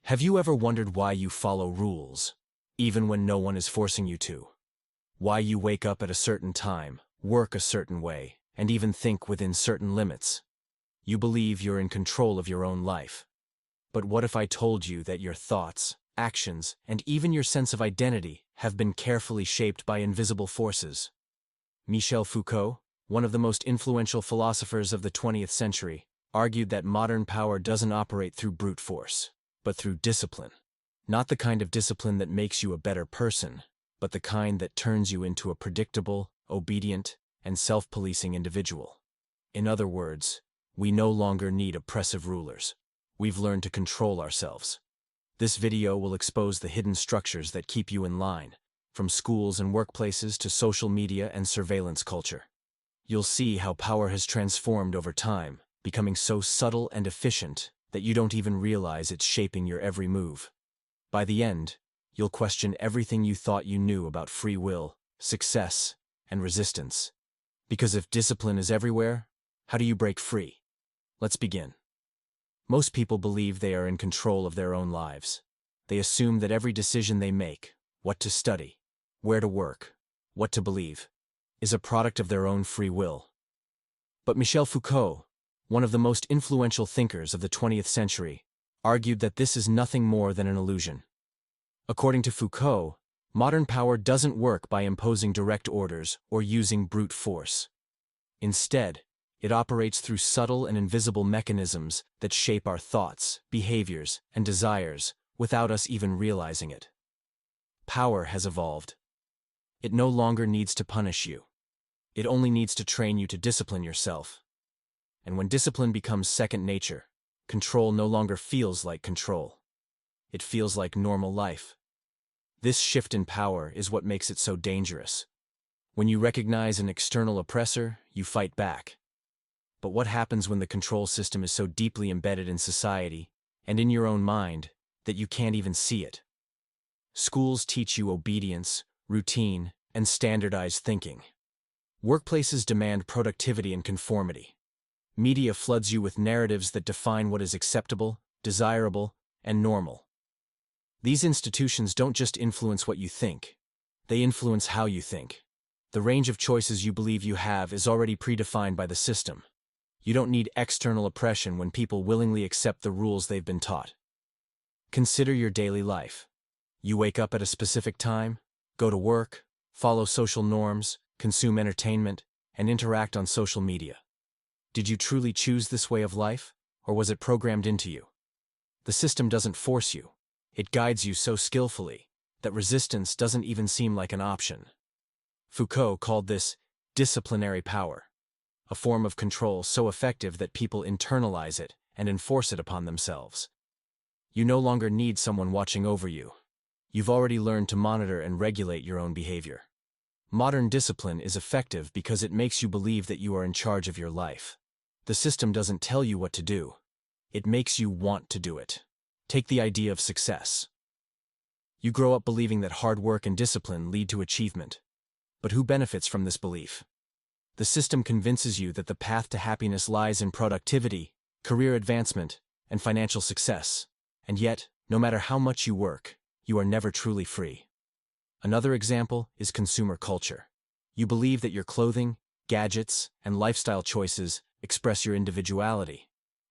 Have you ever wondered why you follow rules, even when no one is forcing you to? Why you wake up at a certain time, work a certain way, and even think within certain limits? You believe you're in control of your own life. But what if I told you that your thoughts, actions, and even your sense of identity have been carefully shaped by invisible forces? Michel Foucault, one of the most influential philosophers of the 20th century, argued that modern power doesn't operate through brute force, but through discipline. Not the kind of discipline that makes you a better person, but the kind that turns you into a predictable, obedient, and self-policing individual. In other words, we no longer need oppressive rulers. We've learned to control ourselves. This video will expose the hidden structures that keep you in line, from schools and workplaces to social media and surveillance culture. You'll see how power has transformed over time, becoming so subtle and efficient that you don't even realize it's shaping your every move. By the end, you'll question everything you thought you knew about free will, success, and resistance. Because if discipline is everywhere, how do you break free? Let's begin. Most people believe they are in control of their own lives. They assume that every decision they make, what to study, where to work, what to believe, is a product of their own free will. But Michel Foucault, one of the most influential thinkers of the 20th century, argued that this is nothing more than an illusion. According to Foucault, modern power doesn't work by imposing direct orders or using brute force. Instead, it operates through subtle and invisible mechanisms that shape our thoughts, behaviors, and desires without us even realizing it. Power has evolved. It no longer needs to punish you. It only needs to train you to discipline yourself. And when discipline becomes second nature, control no longer feels like control. It feels like normal life. This shift in power is what makes it so dangerous. When you recognize an external oppressor, you fight back. But what happens when the control system is so deeply embedded in society, and in your own mind, that you can't even see it? Schools teach you obedience, routine, and standardized thinking. Workplaces demand productivity and conformity. Media floods you with narratives that define what is acceptable, desirable, and normal. These institutions don't just influence what you think, they influence how you think. The range of choices you believe you have is already predefined by the system. You don't need external oppression when people willingly accept the rules they've been taught. Consider your daily life. You wake up at a specific time, go to work, follow social norms, consume entertainment, and interact on social media. Did you truly choose this way of life, or was it programmed into you? The system doesn't force you. It guides you so skillfully that resistance doesn't even seem like an option. Foucault called this disciplinary power, a form of control so effective that people internalize it and enforce it upon themselves. You no longer need someone watching over you. You've already learned to monitor and regulate your own behavior. Modern discipline is effective because it makes you believe that you are in charge of your life. The system doesn't tell you what to do. It makes you want to do it. Take the idea of success. You grow up believing that hard work and discipline lead to achievement. But who benefits from this belief? The system convinces you that the path to happiness lies in productivity, career advancement, and financial success. And yet, no matter how much you work, you are never truly free. Another example is consumer culture. You believe that your clothing, gadgets, and lifestyle choices express your individuality.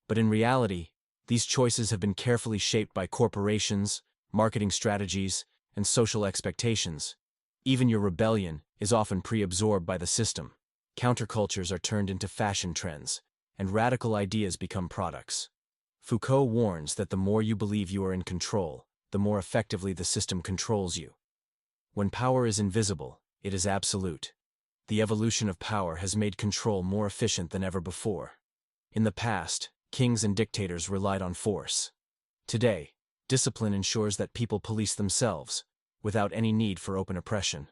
But in reality, these choices have been carefully shaped by corporations, marketing strategies, and social expectations. Even your rebellion is often pre-absorbed by the system. Countercultures are turned into fashion trends, and radical ideas become products. Foucault warns that the more you believe you are in control, the more effectively the system controls you. When power is invisible, it is absolute. The evolution of power has made control more efficient than ever before. In the past, kings and dictators relied on force. Today, discipline ensures that people police themselves, without any need for open oppression.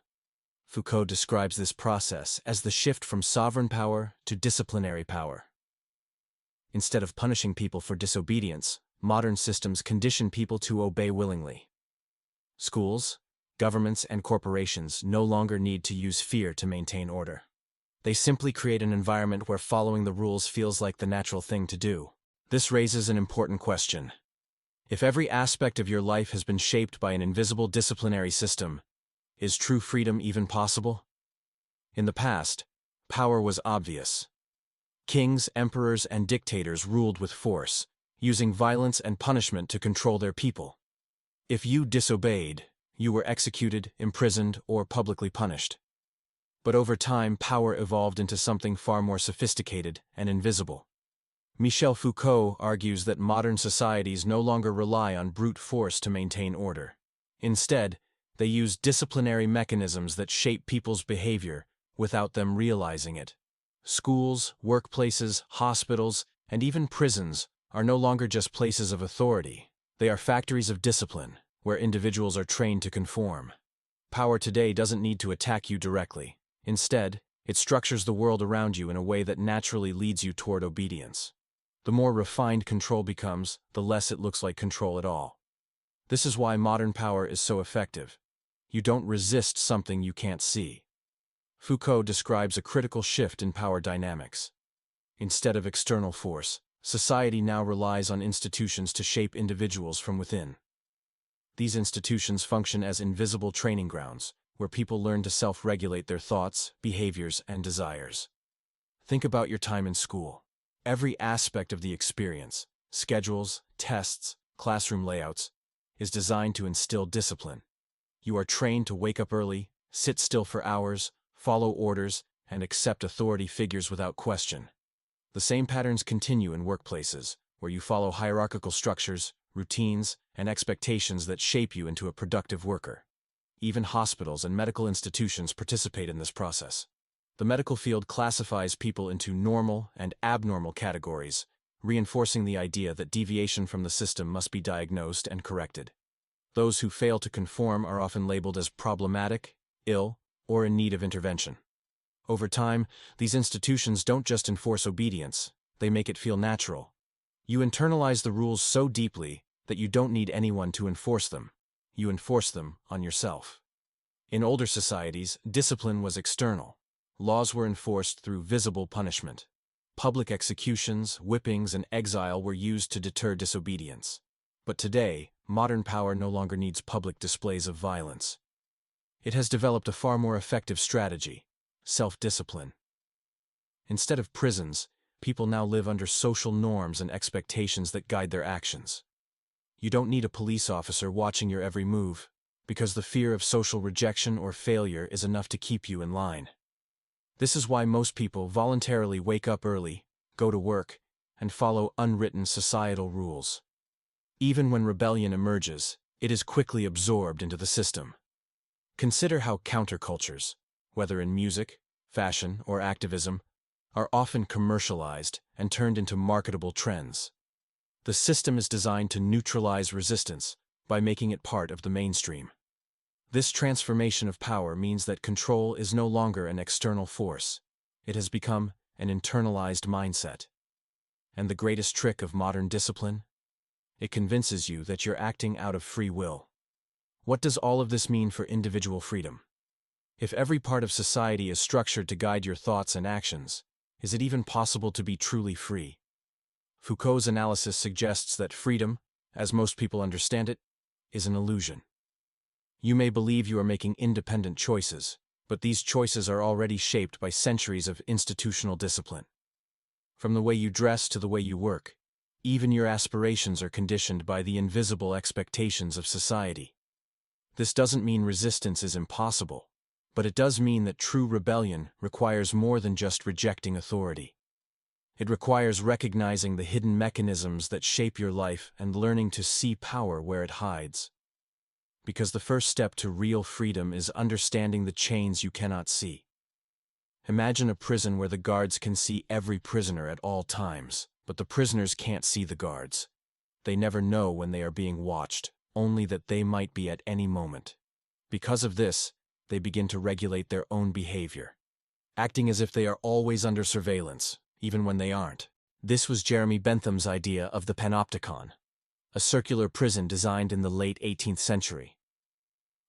Foucault describes this process as the shift from sovereign power to disciplinary power. Instead of punishing people for disobedience, modern systems condition people to obey willingly. Schools, governments, and corporations no longer need to use fear to maintain order. They simply create an environment where following the rules feels like the natural thing to do. This raises an important question. If every aspect of your life has been shaped by an invisible disciplinary system, is true freedom even possible? In the past, power was obvious. Kings, emperors, and dictators ruled with force, using violence and punishment to control their people. If you disobeyed, you were executed, imprisoned, or publicly punished. But over time, power evolved into something far more sophisticated and invisible. Michel Foucault argues that modern societies no longer rely on brute force to maintain order. Instead, they use disciplinary mechanisms that shape people's behavior without them realizing it. Schools, workplaces, hospitals, and even prisons are no longer just places of authority. They are factories of discipline, where individuals are trained to conform. Power today doesn't need to attack you directly. Instead, it structures the world around you in a way that naturally leads you toward obedience. The more refined control becomes, the less it looks like control at all. This is why modern power is so effective. You don't resist something you can't see. Foucault describes a critical shift in power dynamics. Instead of external force, society now relies on institutions to shape individuals from within. These institutions function as invisible training grounds, where people learn to self-regulate their thoughts, behaviors, and desires. Think about your time in school. Every aspect of the experience, schedules, tests, classroom layouts, is designed to instill discipline. You are trained to wake up early, sit still for hours, follow orders, and accept authority figures without question. The same patterns continue in workplaces, where you follow hierarchical structures, routines, and expectations that shape you into a productive worker. Even hospitals and medical institutions participate in this process. The medical field classifies people into normal and abnormal categories, reinforcing the idea that deviation from the system must be diagnosed and corrected. Those who fail to conform are often labeled as problematic, ill, or in need of intervention. Over time, these institutions don't just enforce obedience, they make it feel natural. You internalize the rules so deeply that you don't need anyone to enforce them. You enforce them on yourself. In older societies, discipline was external. Laws were enforced through visible punishment. Public executions, whippings, and exile were used to deter disobedience. But today, modern power no longer needs public displays of violence. It has developed a far more effective strategy: self-discipline. Instead of prisons, people now live under social norms and expectations that guide their actions. You don't need a police officer watching your every move, because the fear of social rejection or failure is enough to keep you in line. This is why most people voluntarily wake up early, go to work, and follow unwritten societal rules. Even when rebellion emerges, it is quickly absorbed into the system. Consider how countercultures, whether in music, fashion, or activism, are often commercialized and turned into marketable trends. The system is designed to neutralize resistance by making it part of the mainstream. This transformation of power means that control is no longer an external force. It has become an internalized mindset. And the greatest trick of modern discipline? It convinces you that you're acting out of free will. What does all of this mean for individual freedom? If every part of society is structured to guide your thoughts and actions, is it even possible to be truly free? Foucault's analysis suggests that freedom, as most people understand it, is an illusion. You may believe you are making independent choices, but these choices are already shaped by centuries of institutional discipline. From the way you dress to the way you work, even your aspirations are conditioned by the invisible expectations of society. This doesn't mean resistance is impossible, but it does mean that true rebellion requires more than just rejecting authority. It requires recognizing the hidden mechanisms that shape your life and learning to see power where it hides. Because the first step to real freedom is understanding the chains you cannot see. Imagine a prison where the guards can see every prisoner at all times, but the prisoners can't see the guards. They never know when they are being watched, only that they might be at any moment. Because of this, they begin to regulate their own behavior, acting as if they are always under surveillance, even when they aren't. This was Jeremy Bentham's idea of the Panopticon, a circular prison designed in the late 18th century.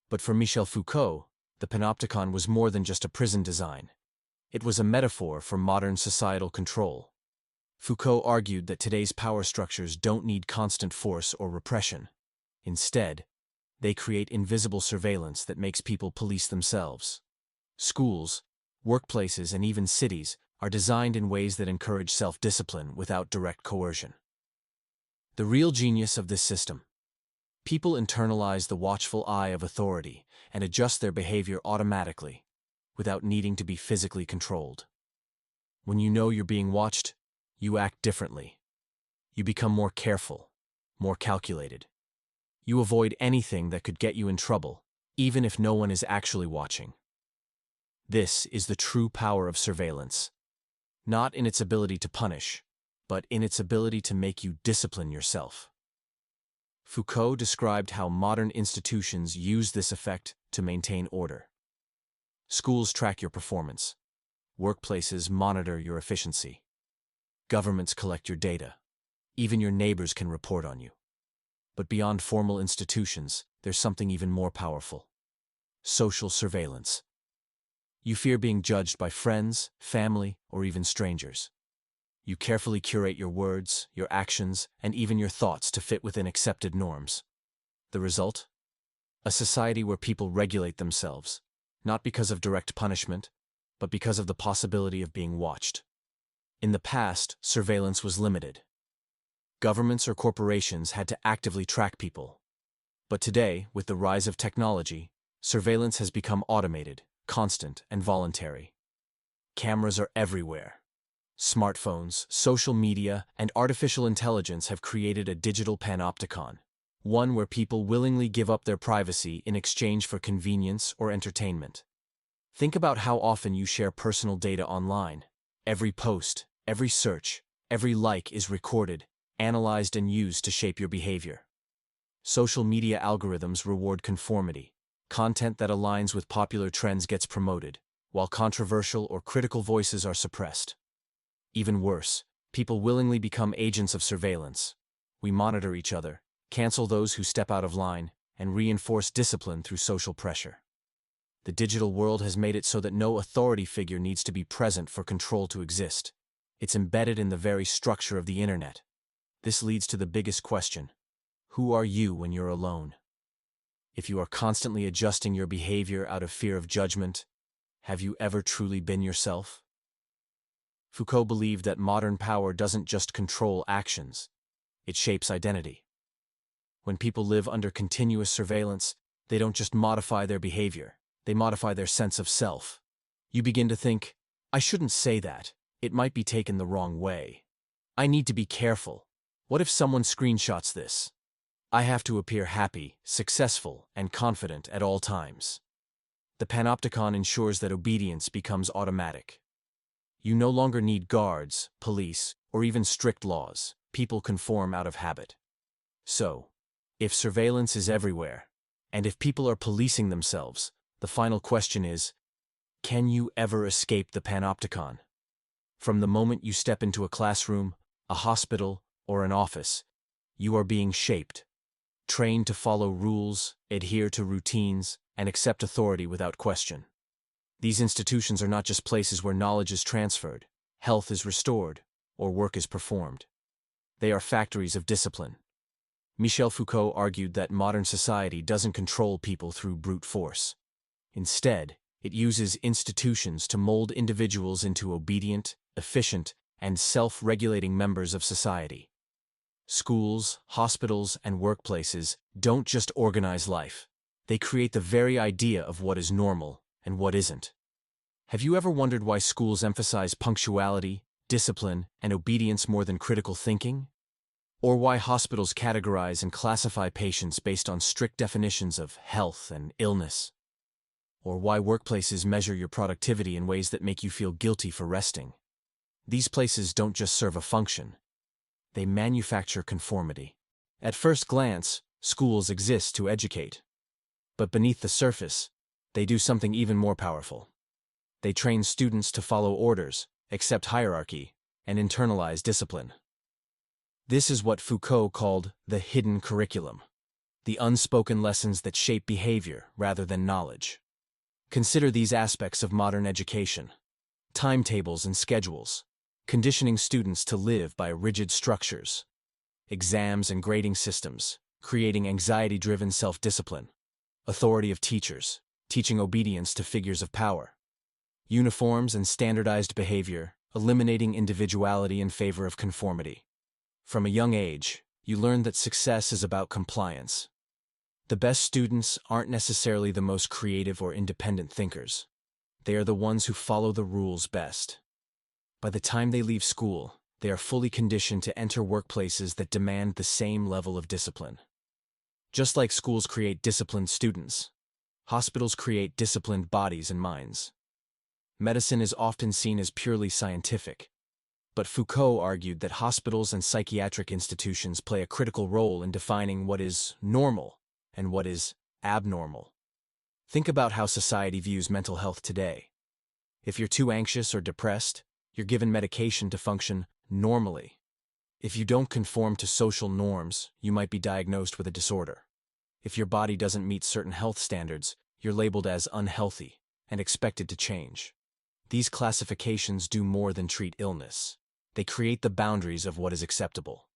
But for Michel Foucault, the Panopticon was more than just a prison design. It was a metaphor for modern societal control. Foucault argued that today's power structures don't need constant force or repression. Instead, they create invisible surveillance that makes people police themselves. Schools, workplaces, and even cities are designed in ways that encourage self-discipline without direct coercion. The real genius of this system: people internalize the watchful eye of authority and adjust their behavior automatically, without needing to be physically controlled. When you know you're being watched, you act differently. You become more careful, more calculated. You avoid anything that could get you in trouble, even if no one is actually watching. This is the true power of surveillance, not in its ability to punish, but in its ability to make you discipline yourself. Foucault described how modern institutions use this effect to maintain order. Schools track your performance. Workplaces monitor your efficiency. Governments collect your data. Even your neighbors can report on you. But beyond formal institutions, there's something even more powerful: social surveillance. You fear being judged by friends, family, or even strangers. You carefully curate your words, your actions, and even your thoughts to fit within accepted norms. The result? A society where people regulate themselves, not because of direct punishment, but because of the possibility of being watched. In the past, surveillance was limited. Governments or corporations had to actively track people. But today, with the rise of technology, surveillance has become automated, constant, and voluntary. Cameras are everywhere. Smartphones, social media, and artificial intelligence have created a digital panopticon, one where people willingly give up their privacy in exchange for convenience or entertainment. Think about how often you share personal data online. Every post, every search, every like is recorded, analyzed, and used to shape your behavior. Social media algorithms reward conformity. Content that aligns with popular trends gets promoted, while controversial or critical voices are suppressed. Even worse, people willingly become agents of surveillance. We monitor each other, cancel those who step out of line, and reinforce discipline through social pressure. The digital world has made it so that no authority figure needs to be present for control to exist. It's embedded in the very structure of the internet. This leads to the biggest question: who are you when you're alone? If you are constantly adjusting your behavior out of fear of judgment, have you ever truly been yourself? Foucault believed that modern power doesn't just control actions, it shapes identity. When people live under continuous surveillance, they don't just modify their behavior, they modify their sense of self. You begin to think, I shouldn't say that, it might be taken the wrong way. I need to be careful. What if someone screenshots this? I have to appear happy, successful, and confident at all times. The Panopticon ensures that obedience becomes automatic. You no longer need guards, police, or even strict laws. People conform out of habit. So, if surveillance is everywhere, and if people are policing themselves, the final question is, can you ever escape the Panopticon? From the moment you step into a classroom, a hospital, or an office, you are being shaped, trained to follow rules, adhere to routines, and accept authority without question. These institutions are not just places where knowledge is transferred, health is restored, or work is performed. They are factories of discipline. Michel Foucault argued that modern society doesn't control people through brute force. Instead, it uses institutions to mold individuals into obedient, efficient, and self-regulating members of society. Schools, hospitals, and workplaces don't just organize life. They create the very idea of what is normal and what isn't. Have you ever wondered why schools emphasize punctuality, discipline, and obedience more than critical thinking? Or why hospitals categorize and classify patients based on strict definitions of health and illness? Or why workplaces measure your productivity in ways that make you feel guilty for resting? These places don't just serve a function. They manufacture conformity. At first glance, schools exist to educate. But beneath the surface, they do something even more powerful. They train students to follow orders, accept hierarchy, and internalize discipline. This is what Foucault called the hidden curriculum, the unspoken lessons that shape behavior rather than knowledge. Consider these aspects of modern education: timetables and schedules. conditioning students to live by rigid structures, exams and grading systems, creating anxiety-driven self-discipline, authority of teachers, teaching obedience to figures of power, uniforms and standardized behavior, eliminating individuality in favor of conformity. From a young age, you learn that success is about compliance. The best students aren't necessarily the most creative or independent thinkers. They are the ones who follow the rules best. By the time they leave school, they are fully conditioned to enter workplaces that demand the same level of discipline. Just like schools create disciplined students, hospitals create disciplined bodies and minds. Medicine is often seen as purely scientific, but Foucault argued that hospitals and psychiatric institutions play a critical role in defining what is normal and what is abnormal. Think about how society views mental health today. If you're too anxious or depressed, you're given medication to function normally. If you don't conform to social norms, you might be diagnosed with a disorder. If your body doesn't meet certain health standards, you're labeled as unhealthy and expected to change. These classifications do more than treat illness. They create the boundaries of what is acceptable.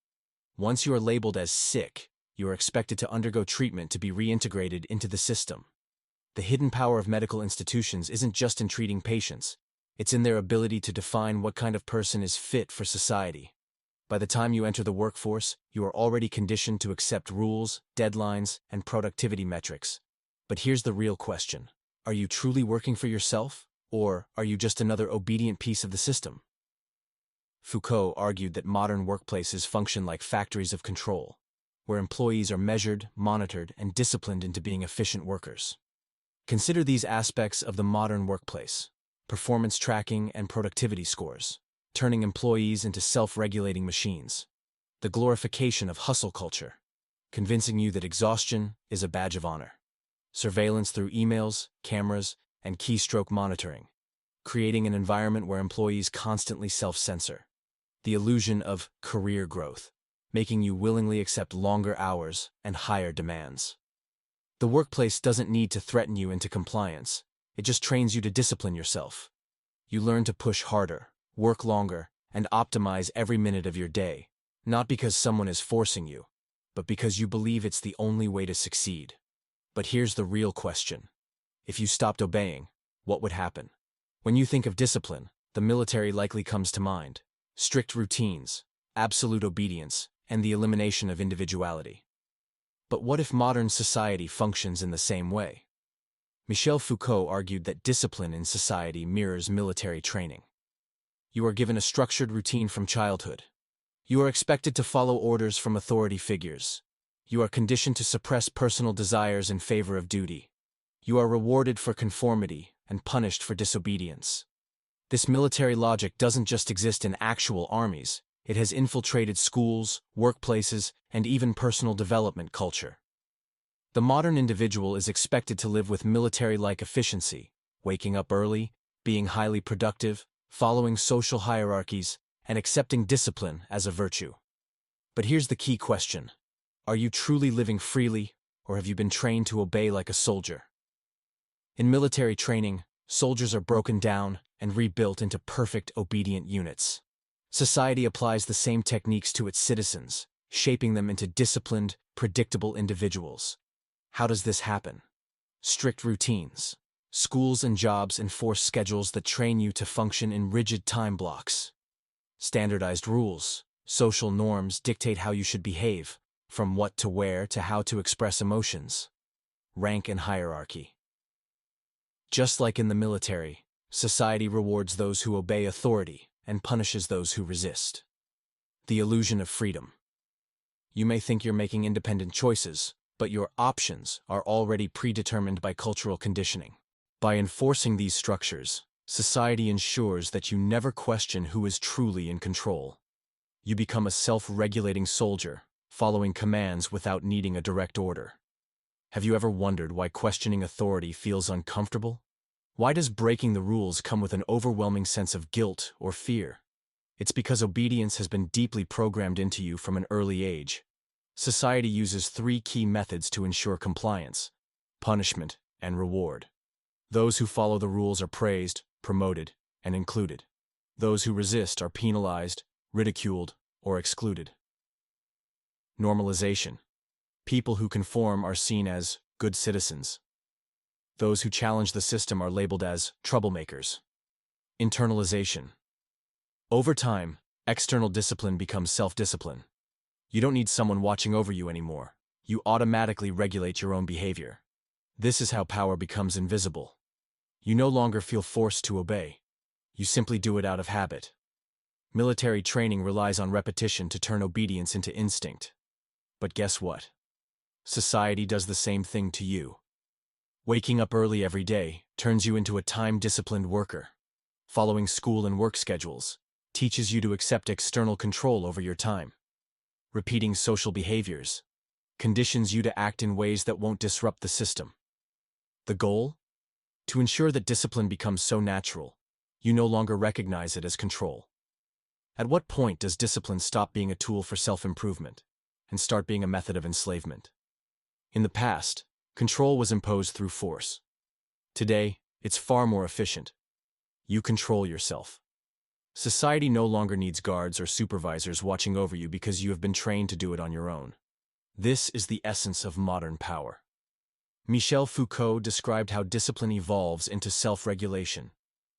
Once you are labeled as sick, you are expected to undergo treatment to be reintegrated into the system. The hidden power of medical institutions isn't just in treating patients, it's in their ability to define what kind of person is fit for society. By the time you enter the workforce, you are already conditioned to accept rules, deadlines, and productivity metrics. But here's the real question. Are you truly working for yourself, or are you just another obedient piece of the system? Foucault argued that modern workplaces function like factories of control, where employees are measured, monitored, and disciplined into being efficient workers. Consider these aspects of the modern workplace: performance tracking and productivity scores, turning employees into self-regulating machines; the glorification of hustle culture, convincing you that exhaustion is a badge of honor; surveillance through emails, cameras, and keystroke monitoring, creating an environment where employees constantly self-censor; the illusion of career growth, making you willingly accept longer hours and higher demands. The workplace doesn't need to threaten you into compliance. It just trains you to discipline yourself. You learn to push harder, work longer, and optimize every minute of your day, not because someone is forcing you, but because you believe it's the only way to succeed. But here's the real question. If you stopped obeying, what would happen? When you think of discipline, the military likely comes to mind: strict routines, absolute obedience, and the elimination of individuality. But what if modern society functions in the same way? Michel Foucault argued that discipline in society mirrors military training. You are given a structured routine from childhood. You are expected to follow orders from authority figures. You are conditioned to suppress personal desires in favor of duty. You are rewarded for conformity and punished for disobedience. This military logic doesn't just exist in actual armies. It has infiltrated schools, workplaces, and even personal development culture. The modern individual is expected to live with military-like efficiency, waking up early, being highly productive, following social hierarchies, and accepting discipline as a virtue. But here's the key question. Are you truly living freely, or have you been trained to obey like a soldier? In military training, soldiers are broken down and rebuilt into perfect, obedient units. Society applies the same techniques to its citizens, shaping them into disciplined, predictable individuals. How does this happen? Strict routines. Schools and jobs enforce schedules that train you to function in rigid time blocks. Standardized rules, social norms dictate how you should behave, from what to wear to how to express emotions. Rank and hierarchy. Just like in the military, society rewards those who obey authority and punishes those who resist. The illusion of freedom. You may think you're making independent choices, but your options are already predetermined by cultural conditioning. By enforcing these structures, society ensures that you never question who is truly in control. You become a self-regulating soldier, following commands without needing a direct order. Have you ever wondered why questioning authority feels uncomfortable? Why does breaking the rules come with an overwhelming sense of guilt or fear? It's because obedience has been deeply programmed into you from an early age. Society uses three key methods to ensure compliance: punishment and reward. Those who follow the rules are praised, promoted, and included. Those who resist are penalized, ridiculed, or excluded. Normalization. People who conform are seen as good citizens. Those who challenge the system are labeled as troublemakers. Internalization. Over time, external discipline becomes self-discipline. You don't need someone watching over you anymore. You automatically regulate your own behavior. This is how power becomes invisible. You no longer feel forced to obey. You simply do it out of habit. Military training relies on repetition to turn obedience into instinct. But guess what? Society does the same thing to you. Waking up early every day turns you into a time-disciplined worker. Following school and work schedules teaches you to accept external control over your time. Repeating social behaviors conditions you to act in ways that won't disrupt the system. The goal? To ensure that discipline becomes so natural, you no longer recognize it as control. At what point does discipline stop being a tool for self-improvement and start being a method of enslavement? In the past, control was imposed through force. Today, it's far more efficient. You control yourself. Society no longer needs guards or supervisors watching over you because you have been trained to do it on your own. This is the essence of modern power. Michel Foucault described how discipline evolves into self-regulation,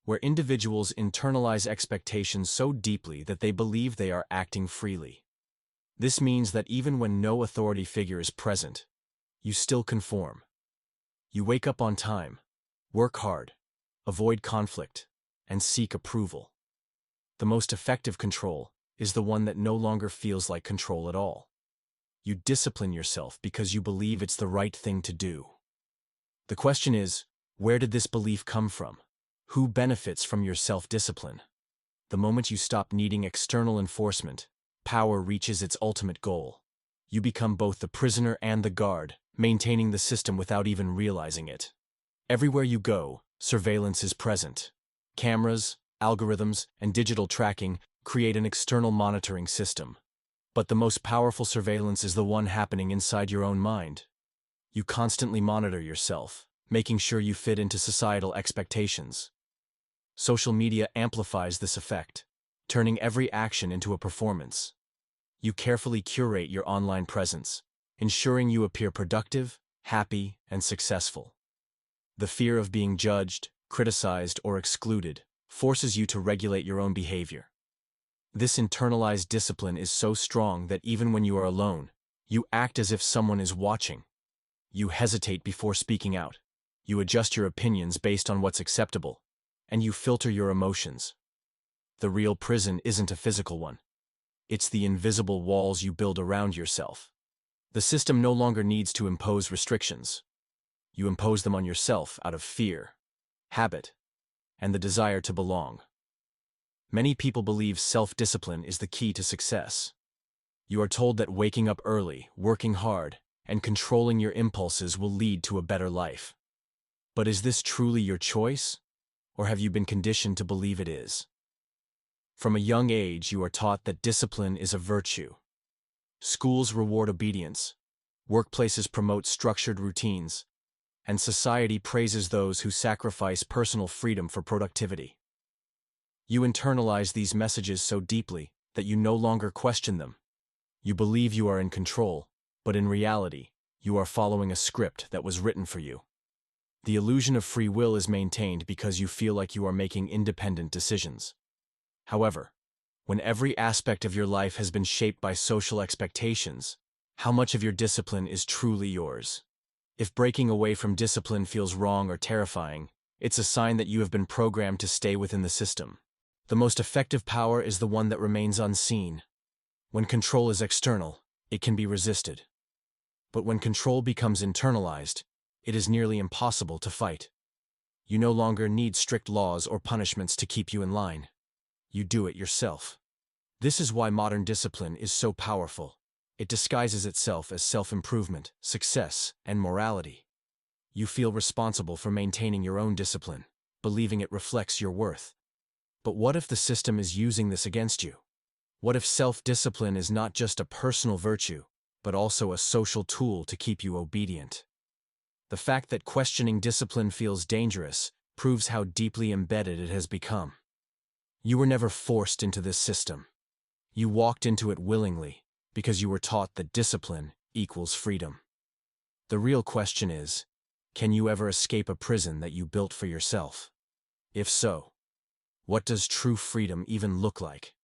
where individuals internalize expectations so deeply that they believe they are acting freely. This means that even when no authority figure is present, you still conform. You wake up on time, work hard, avoid conflict, and seek approval. The most effective control is the one that no longer feels like control at all. You discipline yourself because you believe it's the right thing to do. The question is, where did this belief come from? Who benefits from your self-discipline? The moment you stop needing external enforcement, power reaches its ultimate goal. You become both the prisoner and the guard, maintaining the system without even realizing it. Everywhere you go, surveillance is present. Cameras, algorithms, and digital tracking create an external monitoring system. But the most powerful surveillance is the one happening inside your own mind. You constantly monitor yourself, making sure you fit into societal expectations. Social media amplifies this effect, turning every action into a performance. You carefully curate your online presence, ensuring you appear productive, happy, and successful. The fear of being judged, criticized, or excluded forces you to regulate your own behavior. This internalized discipline is so strong that even when you are alone, you act as if someone is watching. You hesitate before speaking out. You adjust your opinions based on what's acceptable, and you filter your emotions. The real prison isn't a physical one. It's the invisible walls you build around yourself. The system no longer needs to impose restrictions. You impose them on yourself out of fear, habit, and the desire to belong. Many people believe self-discipline is the key to success. You are told that waking up early, working hard, and controlling your impulses will lead to a better life. But is this truly your choice, or have you been conditioned to believe it is? From a young age, you are taught that discipline is a virtue. Schools reward obedience, workplaces promote structured routines, and society praises those who sacrifice personal freedom for productivity. You internalize these messages so deeply that you no longer question them. You believe you are in control, but in reality, you are following a script that was written for you. The illusion of free will is maintained because you feel like you are making independent decisions. However, when every aspect of your life has been shaped by social expectations, how much of your discipline is truly yours? If breaking away from discipline feels wrong or terrifying, it's a sign that you have been programmed to stay within the system. The most effective power is the one that remains unseen. When control is external, it can be resisted. But when control becomes internalized, it is nearly impossible to fight. You no longer need strict laws or punishments to keep you in line. You do it yourself. This is why modern discipline is so powerful. It disguises itself as self-improvement, success, and morality. You feel responsible for maintaining your own discipline, believing it reflects your worth. But what if the system is using this against you? What if self-discipline is not just a personal virtue, but also a social tool to keep you obedient? The fact that questioning discipline feels dangerous proves how deeply embedded it has become. You were never forced into this system. You walked into it willingly, because you were taught that discipline equals freedom. The real question is, can you ever escape a prison that you built for yourself? If so, what does true freedom even look like?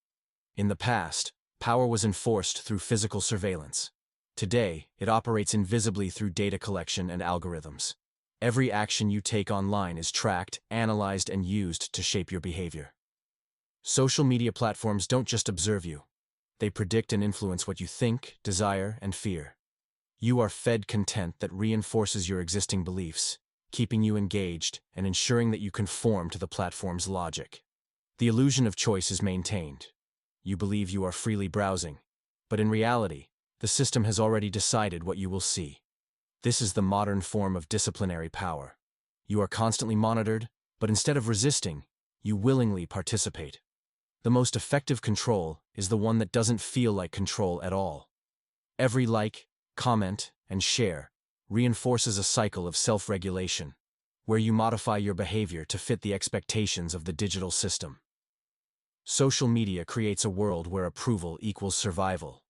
In the past, power was enforced through physical surveillance. Today, it operates invisibly through data collection and algorithms. Every action you take online is tracked, analyzed, and used to shape your behavior. Social media platforms don't just observe you. They predict and influence what you think, desire, and fear. You are fed content that reinforces your existing beliefs, keeping you engaged and ensuring that you conform to the platform's logic. The illusion of choice is maintained. You believe you are freely browsing, but in reality, the system has already decided what you will see. This is the modern form of disciplinary power. You are constantly monitored, but instead of resisting, you willingly participate. The most effective control is the one that doesn't feel like control at all. Every like, comment, and share reinforces a cycle of self-regulation, where you modify your behavior to fit the expectations of the digital system. Social media creates a world where approval equals survival.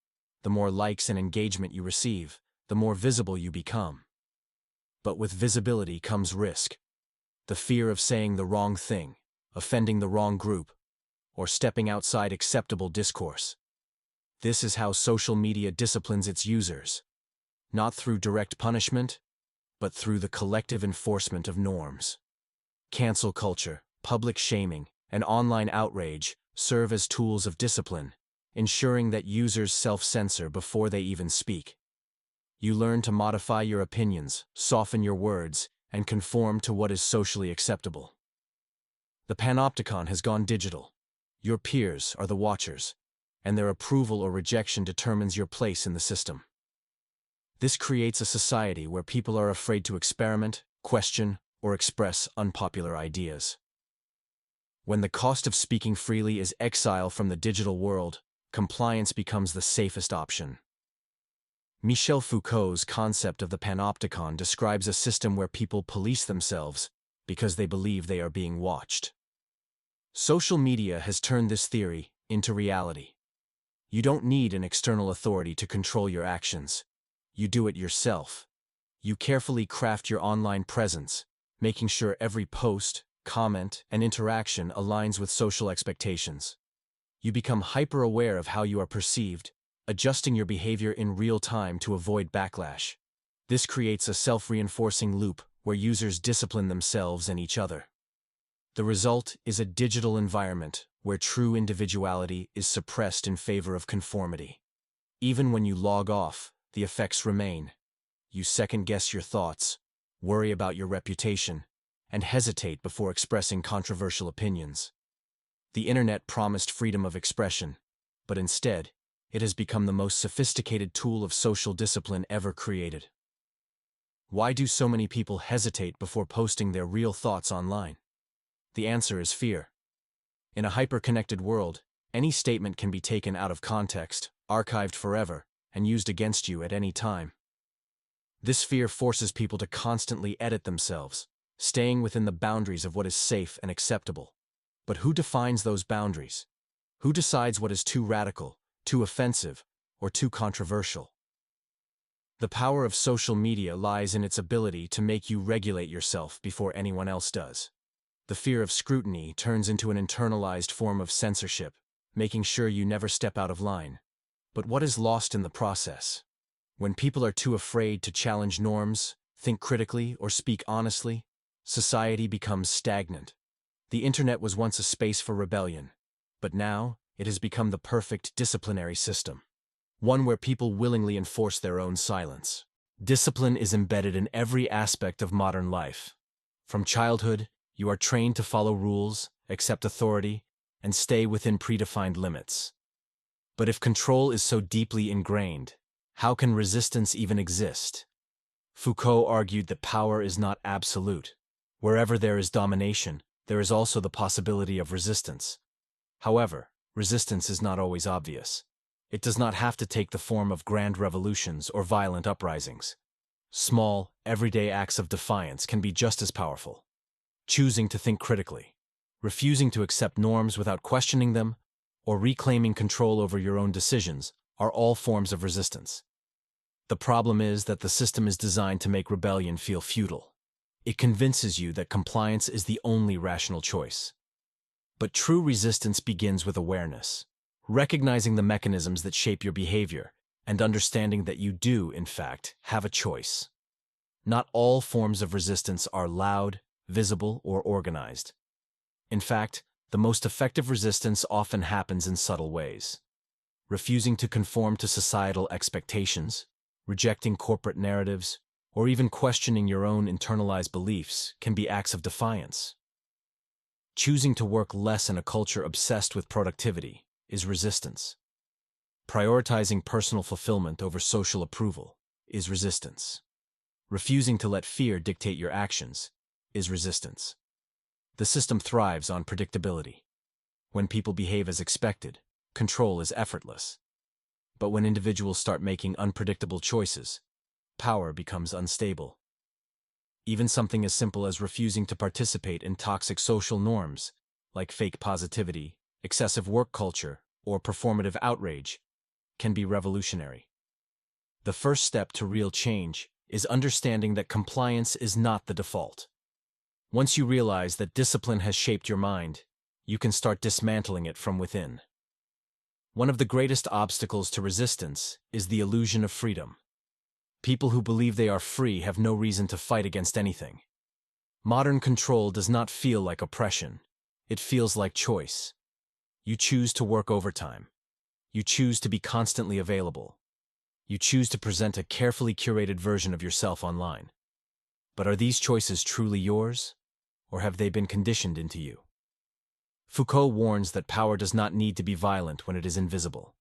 The more likes and engagement you receive, the more visible you become. But with visibility comes risk. The fear of saying the wrong thing, offending the wrong group, or stepping outside acceptable discourse. This is how social media disciplines its users, not through direct punishment, but through the collective enforcement of norms. Cancel culture, public shaming, and online outrage serve as tools of discipline, ensuring that users self-censor before they even speak. You learn to modify your opinions, soften your words, and conform to what is socially acceptable. The Panopticon has gone digital. Your peers are the watchers, and their approval or rejection determines your place in the system. This creates a society where people are afraid to experiment, question, or express unpopular ideas. When the cost of speaking freely is exile from the digital world, compliance becomes the safest option. Michel Foucault's concept of the Panopticon describes a system where people police themselves because they believe they are being watched. Social media has turned this theory into reality. You don't need an external authority to control your actions. You do it yourself. You carefully craft your online presence, making sure every post, comment, and interaction aligns with social expectations. You become hyper-aware of how you are perceived, adjusting your behavior in real time to avoid backlash. This creates a self-reinforcing loop where users discipline themselves and each other. The result is a digital environment where true individuality is suppressed in favor of conformity. Even when you log off, the effects remain. You second-guess your thoughts, worry about your reputation, and hesitate before expressing controversial opinions. The internet promised freedom of expression, but instead, it has become the most sophisticated tool of social discipline ever created. Why do so many people hesitate before posting their real thoughts online? The answer is fear. In a hyper-connected world, any statement can be taken out of context, archived forever, and used against you at any time. This fear forces people to constantly edit themselves, staying within the boundaries of what is safe and acceptable. But who defines those boundaries? Who decides what is too radical, too offensive, or too controversial? The power of social media lies in its ability to make you regulate yourself before anyone else does. The fear of scrutiny turns into an internalized form of censorship, making sure you never step out of line. But what is lost in the process? When people are too afraid to challenge norms, think critically, or speak honestly, society becomes stagnant. The internet was once a space for rebellion, but now it has become the perfect disciplinary system, one where people willingly enforce their own silence. Discipline is embedded in every aspect of modern life. From childhood, you are trained to follow rules, accept authority, and stay within predefined limits. But if control is so deeply ingrained, how can resistance even exist? Foucault argued that power is not absolute. Wherever there is domination, there is also the possibility of resistance. However, resistance is not always obvious. It does not have to take the form of grand revolutions or violent uprisings. Small, everyday acts of defiance can be just as powerful. Choosing to think critically, Refusing to accept norms without questioning them, or reclaiming control over your own decisions are all forms of resistance. The problem is that the system is designed to make rebellion feel futile. It convinces you that compliance is the only rational choice. But true resistance begins with awareness, recognizing the mechanisms that shape your behavior, and understanding that you do, in fact, have a choice. Not all forms of resistance are loud, visible, or organized. In fact, the most effective resistance often happens in subtle ways. Refusing to conform to societal expectations, rejecting corporate narratives, or even questioning your own internalized beliefs can be acts of defiance. Choosing to work less in a culture obsessed with productivity is resistance. Prioritizing personal fulfillment over social approval is resistance. Refusing to let fear dictate your actions is resistance. The system thrives on predictability. When people behave as expected, control is effortless. But when individuals start making unpredictable choices, power becomes unstable. Even something as simple as refusing to participate in toxic social norms, like fake positivity, excessive work culture, or performative outrage, can be revolutionary. The first step to real change is understanding that compliance is not the default. Once you realize that discipline has shaped your mind, you can start dismantling it from within. One of the greatest obstacles to resistance is the illusion of freedom. People who believe they are free have no reason to fight against anything. Modern control does not feel like oppression. It feels like choice. You choose to work overtime. You choose to be constantly available. You choose to present a carefully curated version of yourself online. But are these choices truly yours, or have they been conditioned into you? Foucault warns that power does not need to be violent when it is invisible.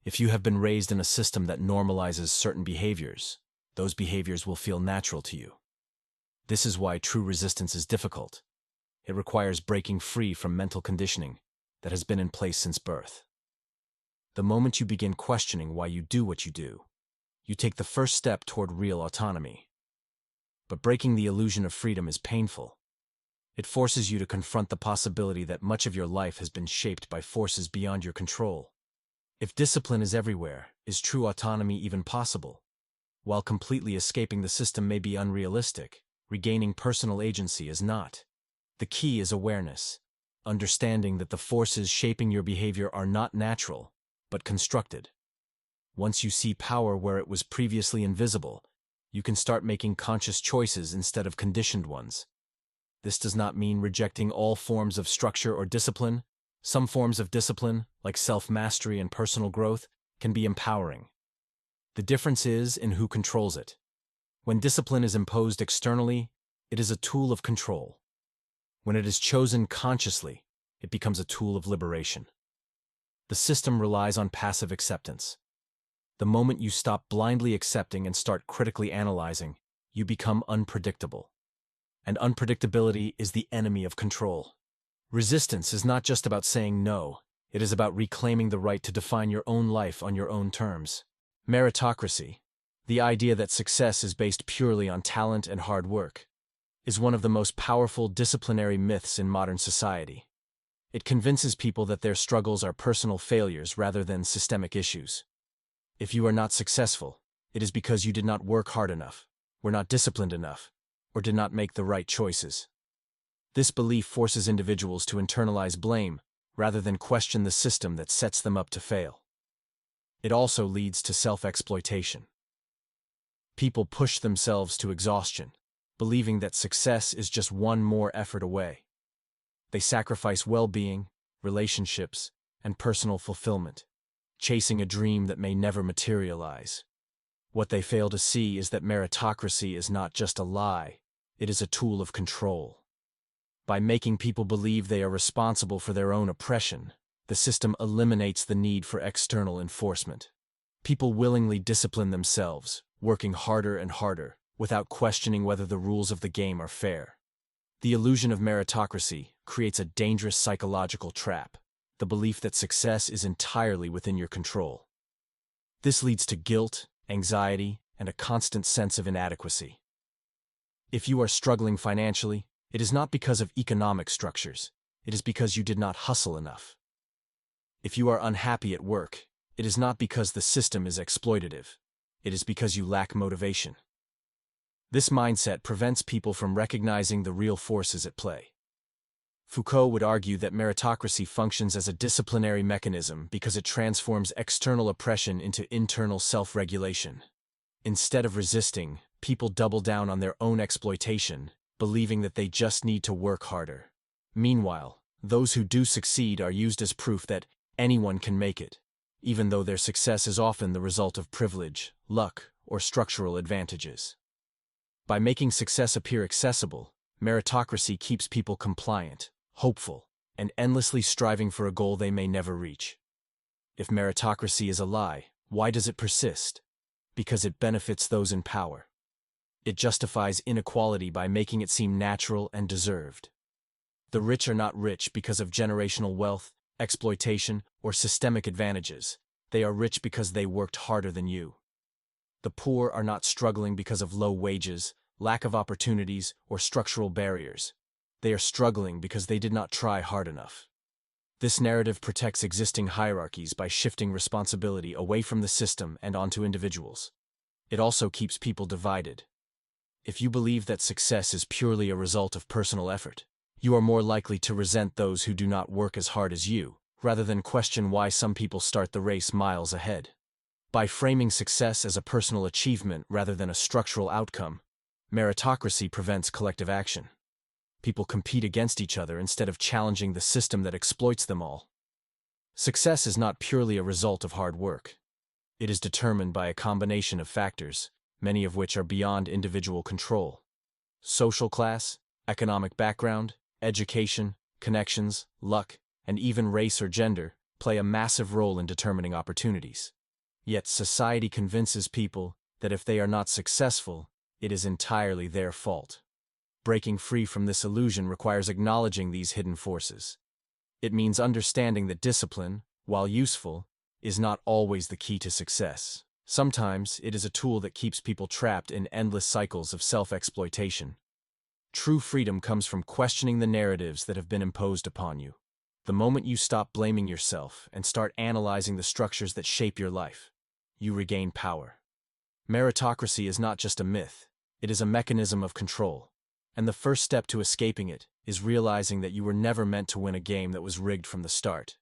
If you have been raised in a system that normalizes certain behaviors, those behaviors will feel natural to you. This is why true resistance is difficult. It requires breaking free from mental conditioning that has been in place since birth. The moment you begin questioning why you do what you do, you take the first step toward real autonomy. But breaking the illusion of freedom is painful. It forces you to confront the possibility that much of your life has been shaped by forces beyond your control. If discipline is everywhere, is true autonomy even possible? While completely escaping the system may be unrealistic, regaining personal agency is not. The key is awareness, understanding that the forces shaping your behavior are not natural, but constructed. Once you see power where it was previously invisible, you can start making conscious choices instead of conditioned ones. This does not mean rejecting all forms of structure or discipline. Some forms of discipline, like self-mastery and personal growth, can be empowering. The difference is in who controls it. When discipline is imposed externally, it is a tool of control. When it is chosen consciously, it becomes a tool of liberation. The system relies on passive acceptance. The moment you stop blindly accepting and start critically analyzing, you become unpredictable. And unpredictability is the enemy of control. Resistance is not just about saying no, it is about reclaiming the right to define your own life on your own terms. Meritocracy, the idea that success is based purely on talent and hard work, is one of the most powerful disciplinary myths in modern society. It convinces people that their struggles are personal failures rather than systemic issues. If you are not successful, it is because you did not work hard enough, were not disciplined enough, or did not make the right choices. This belief forces individuals to internalize blame rather than question the system that sets them up to fail. It also leads to self-exploitation. People push themselves to exhaustion, believing that success is just one more effort away. They sacrifice well-being, relationships, and personal fulfillment, chasing a dream that may never materialize. What they fail to see is that meritocracy is not just a lie, it is a tool of control. By making people believe they are responsible for their own oppression, the system eliminates the need for external enforcement. People willingly discipline themselves, working harder and harder, without questioning whether the rules of the game are fair. The illusion of meritocracy creates a dangerous psychological trap, the belief that success is entirely within your control. This leads to guilt, anxiety, and a constant sense of inadequacy. If you are struggling financially, it is not because of economic structures, it is because you did not hustle enough. If you are unhappy at work, it is not because the system is exploitative. It is because you lack motivation. This mindset prevents people from recognizing the real forces at play. Foucault would argue that meritocracy functions as a disciplinary mechanism because it transforms external oppression into internal self-regulation. Instead of resisting, people double down on their own exploitation, believing that they just need to work harder. Meanwhile, those who do succeed are used as proof that anyone can make it, even though their success is often the result of privilege, luck, or structural advantages. By making success appear accessible, meritocracy keeps people compliant, hopeful, and endlessly striving for a goal they may never reach. If meritocracy is a lie, why does it persist? Because it benefits those in power. It justifies inequality by making it seem natural and deserved. The rich are not rich because of generational wealth, exploitation, or systemic advantages. They are rich because they worked harder than you. The poor are not struggling because of low wages, lack of opportunities, or structural barriers. They are struggling because they did not try hard enough. This narrative protects existing hierarchies by shifting responsibility away from the system and onto individuals. It also keeps people divided. If you believe that success is purely a result of personal effort, you are more likely to resent those who do not work as hard as you, rather than question why some people start the race miles ahead. By framing success as a personal achievement rather than a structural outcome, meritocracy prevents collective action. People compete against each other instead of challenging the system that exploits them all. Success is not purely a result of hard work. It is determined by a combination of factors, many of which are beyond individual control. Social class, economic background, education, connections, luck, and even race or gender play a massive role in determining opportunities. Yet society convinces people that if they are not successful, it is entirely their fault. Breaking free from this illusion requires acknowledging these hidden forces. It means understanding that discipline, while useful, is not always the key to success. Sometimes it is a tool that keeps people trapped in endless cycles of self-exploitation. True freedom comes from questioning the narratives that have been imposed upon you. The moment you stop blaming yourself and start analyzing the structures that shape your life, you regain power. Meritocracy is not just a myth, it is a mechanism of control. And the first step to escaping it is realizing that you were never meant to win a game that was rigged from the start.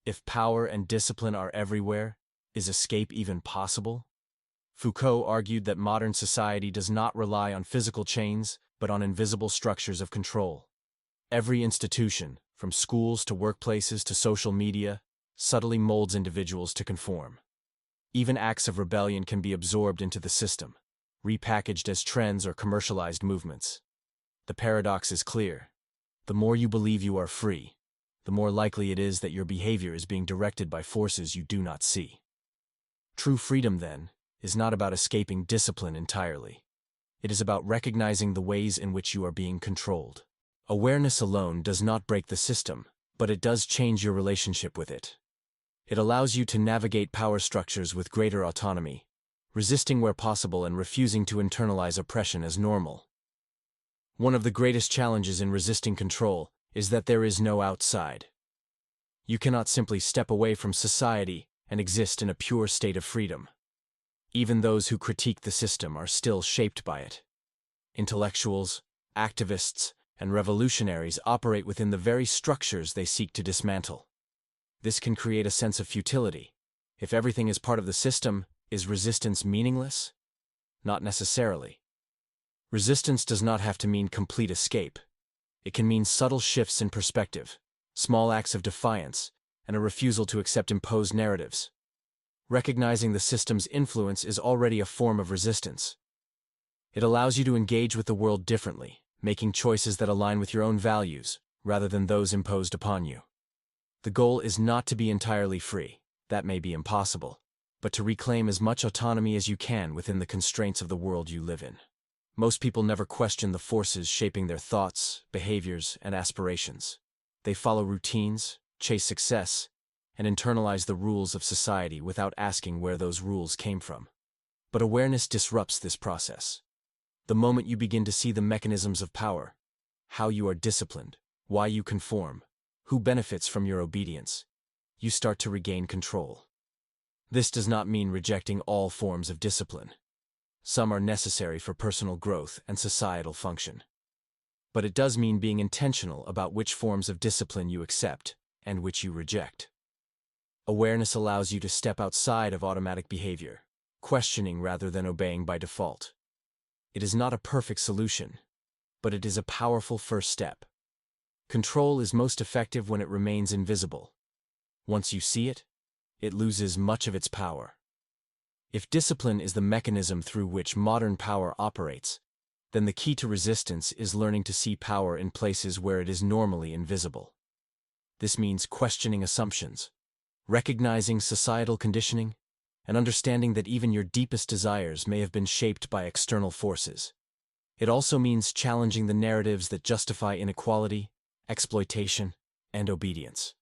If power and discipline are everywhere, is escape even possible? Foucault argued that modern society does not rely on physical chains, but on invisible structures of control. Every institution, from schools to workplaces to social media, subtly molds individuals to conform. Even acts of rebellion can be absorbed into the system, repackaged as trends or commercialized movements. The paradox is clear. The more you believe you are free, the more likely it is that your behavior is being directed by forces you do not see. True freedom, then, is not about escaping discipline entirely. It is about recognizing the ways in which you are being controlled. Awareness alone does not break the system, but it does change your relationship with it. It allows you to navigate power structures with greater autonomy, resisting where possible and refusing to internalize oppression as normal. One of the greatest challenges in resisting control is that there is no outside. You cannot simply step away from society and exist in a pure state of freedom. Even those who critique the system are still shaped by it. Intellectuals, activists, and revolutionaries operate within the very structures they seek to dismantle. This can create a sense of futility. If everything is part of the system, is resistance meaningless? Not necessarily. Resistance does not have to mean complete escape. It can mean subtle shifts in perspective, small acts of defiance, and a refusal to accept imposed narratives. Recognizing the system's influence is already a form of resistance. It allows you to engage with the world differently, making choices that align with your own values, rather than those imposed upon you. The goal is not to be entirely free, that may be impossible, but to reclaim as much autonomy as you can within the constraints of the world you live in. Most people never question the forces shaping their thoughts, behaviors, and aspirations. They follow routines, chase success, and internalize the rules of society without asking where those rules came from. But awareness disrupts this process. The moment you begin to see the mechanisms of power, how you are disciplined, why you conform, Who benefits from your obedience? You start to regain control. This does not mean rejecting all forms of discipline. Some are necessary for personal growth and societal function. But it does mean being intentional about which forms of discipline you accept and which you reject. Awareness allows you to step outside of automatic behavior, questioning rather than obeying by default. It is not a perfect solution, but it is a powerful first step. Control is most effective when it remains invisible. Once you see it, it loses much of its power. If discipline is the mechanism through which modern power operates, then the key to resistance is learning to see power in places where it is normally invisible. This means questioning assumptions, recognizing societal conditioning, and understanding that even your deepest desires may have been shaped by external forces. It also means challenging the narratives that justify inequality, exploitation, and obedience.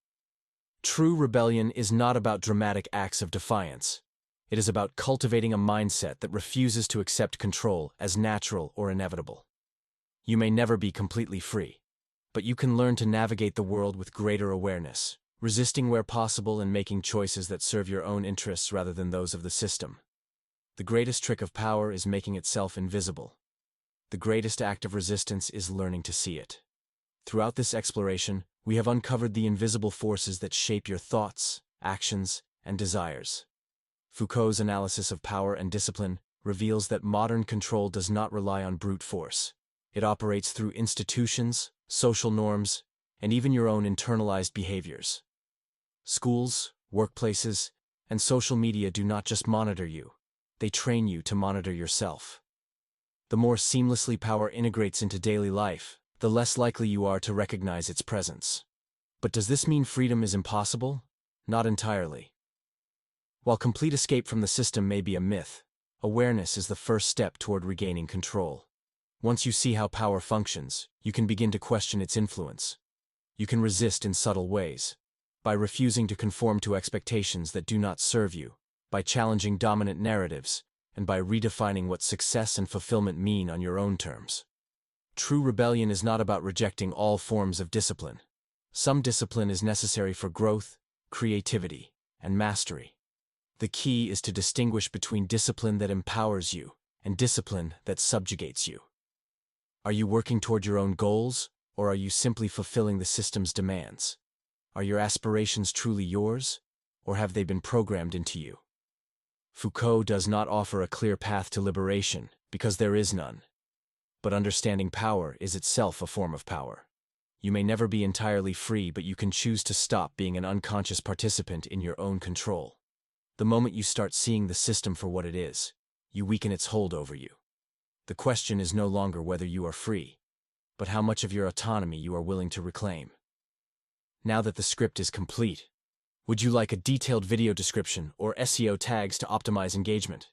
True rebellion is not about dramatic acts of defiance. It is about cultivating a mindset that refuses to accept control as natural or inevitable. You may never be completely free, but you can learn to navigate the world with greater awareness, resisting where possible and making choices that serve your own interests rather than those of the system. The greatest trick of power is making itself invisible. The greatest act of resistance is learning to see it. Throughout this exploration, we have uncovered the invisible forces that shape your thoughts, actions, and desires. Foucault's analysis of power and discipline reveals that modern control does not rely on brute force. It operates through institutions, social norms, and even your own internalized behaviors. Schools, workplaces, and social media do not just monitor you, they train you to monitor yourself. The more seamlessly power integrates into daily life, the less likely you are to recognize its presence. But does this mean freedom is impossible? Not entirely. While complete escape from the system may be a myth, awareness is the first step toward regaining control. Once you see how power functions, you can begin to question its influence. You can resist in subtle ways, by refusing to conform to expectations that do not serve you, by challenging dominant narratives, and by redefining what success and fulfillment mean on your own terms. True rebellion is not about rejecting all forms of discipline. Some discipline is necessary for growth, creativity, and mastery. The key is to distinguish between discipline that empowers you and discipline that subjugates you. Are you working toward your own goals, or are you simply fulfilling the system's demands? Are your aspirations truly yours, or have they been programmed into you? Foucault does not offer a clear path to liberation, because there is none. But understanding power is itself a form of power. You may never be entirely free, but you can choose to stop being an unconscious participant in your own control. The moment you start seeing the system for what it is, you weaken its hold over you. The question is no longer whether you are free, but how much of your autonomy you are willing to reclaim. Now that the script is complete, would you like a detailed video description or SEO tags to optimize engagement?